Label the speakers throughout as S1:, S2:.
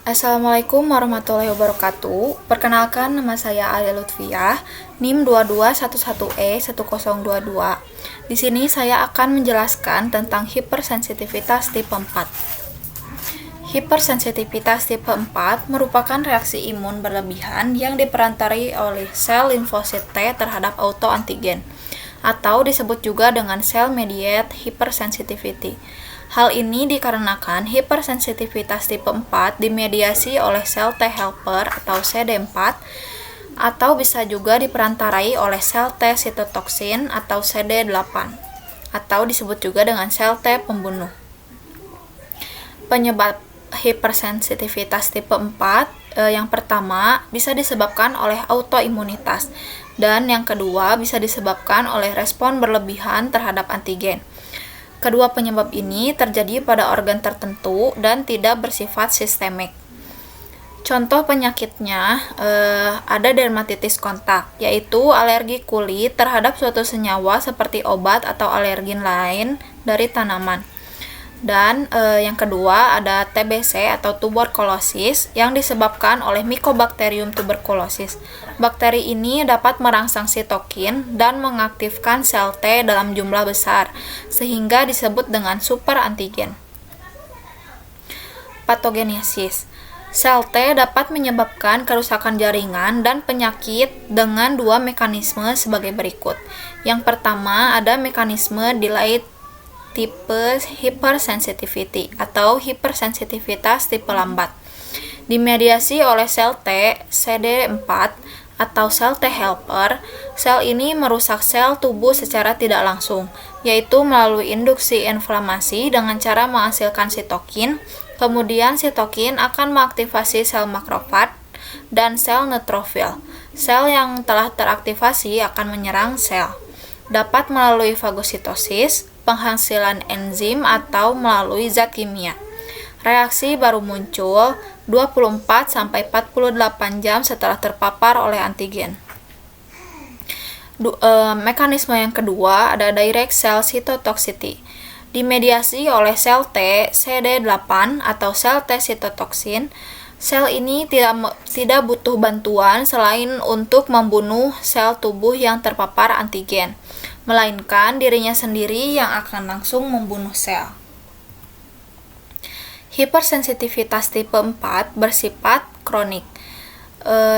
S1: Assalamualaikum warahmatullahi wabarakatuh. Perkenalkan, nama saya Alia Lutfiah, NIM 2211E1022. Di sini saya akan menjelaskan tentang hipersensitivitas tipe 4. Hipersensitivitas tipe 4 merupakan reaksi imun berlebihan yang diperantarai oleh sel limfosit T terhadap autoantigen, atau disebut juga dengan cell-mediated hypersensitivity. Hal ini dikarenakan hipersensitivitas tipe 4 dimediasi oleh sel T helper atau CD4, atau bisa juga diperantarai oleh sel T sitotoksin atau CD8, atau disebut juga dengan sel T pembunuh. Penyebab hipersensitivitas tipe 4 yang pertama bisa disebabkan oleh autoimunitas, dan yang kedua bisa disebabkan oleh respon berlebihan terhadap antigen. Kedua penyebab ini terjadi pada organ tertentu dan tidak bersifat sistemik. Contoh penyakitnya ada dermatitis kontak, yaitu alergi kulit terhadap suatu senyawa seperti obat atau alergen lain dari tanaman. Dan yang kedua ada TBC atau tuberkulosis yang disebabkan oleh Mycobacterium tuberculosis. Bakteri ini dapat merangsang sitokin dan mengaktifkan sel T dalam jumlah besar, sehingga disebut dengan superantigen. Patogenesis. Sel T dapat menyebabkan kerusakan jaringan dan penyakit dengan dua mekanisme sebagai berikut. Yang pertama ada mekanisme delayed tipe hypersensitivity atau hipersensitivitas tipe lambat. Dimediasi oleh sel T CD4 atau sel T helper, sel ini merusak sel tubuh secara tidak langsung, yaitu melalui induksi inflamasi dengan cara menghasilkan sitokin. Kemudian sitokin akan mengaktifasi sel makrofag dan sel neutrofil. Sel yang telah teraktivasi akan menyerang sel. Dapat melalui fagositosis, penghasilan enzim, atau melalui zat kimia. Reaksi baru muncul 24-48 jam setelah terpapar oleh antigen. Mekanisme yang kedua ada direct cell cytotoxicity. Dimediasi oleh sel T CD8 atau sel T sitotoksin. Sel ini tidak butuh bantuan selain untuk membunuh sel tubuh yang terpapar antigen, melainkan dirinya sendiri yang akan langsung membunuh sel. Hipersensitivitas tipe 4 bersifat kronik,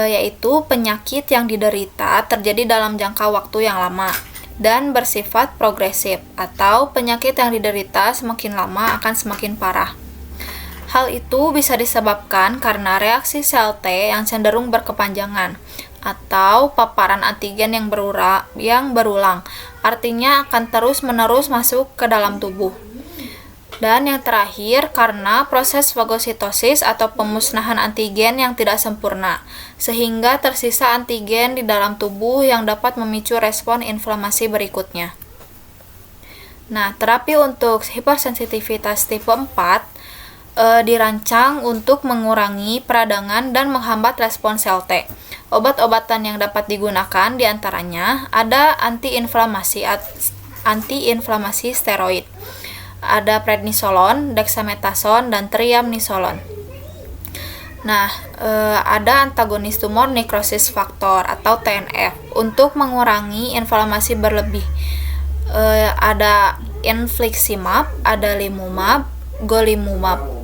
S1: yaitu penyakit yang diderita terjadi dalam jangka waktu yang lama, dan bersifat progresif, atau penyakit yang diderita semakin lama akan semakin parah. Hal itu bisa disebabkan karena reaksi sel T yang cenderung berkepanjangan, atau paparan antigen yang berulang, artinya akan terus-menerus masuk ke dalam tubuh. Dan yang terakhir, karena proses fagositosis atau pemusnahan antigen yang tidak sempurna, sehingga tersisa antigen di dalam tubuh yang dapat memicu respon inflamasi berikutnya. Nah, terapi untuk hipersensitivitas tipe 4 dirancang untuk mengurangi peradangan dan menghambat respon sel T. Obat-obatan yang dapat digunakan diantaranya ada antiinflamasi steroid, ada prednisolon, dexamethasone, dan triamnisolon. Nah, ada antagonis tumor necrosis factor atau TNF untuk mengurangi inflamasi berlebih. Ada infliximab, ada limumab, golimumab,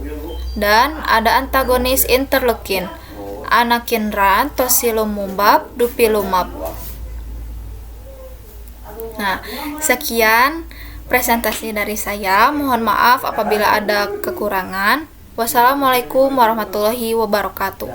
S1: dan ada antagonis interleukin, anakinra, tocilizumab, dupilumab. Nah, sekian presentasi dari saya. Mohon maaf apabila ada kekurangan. Wassalamualaikum warahmatullahi wabarakatuh.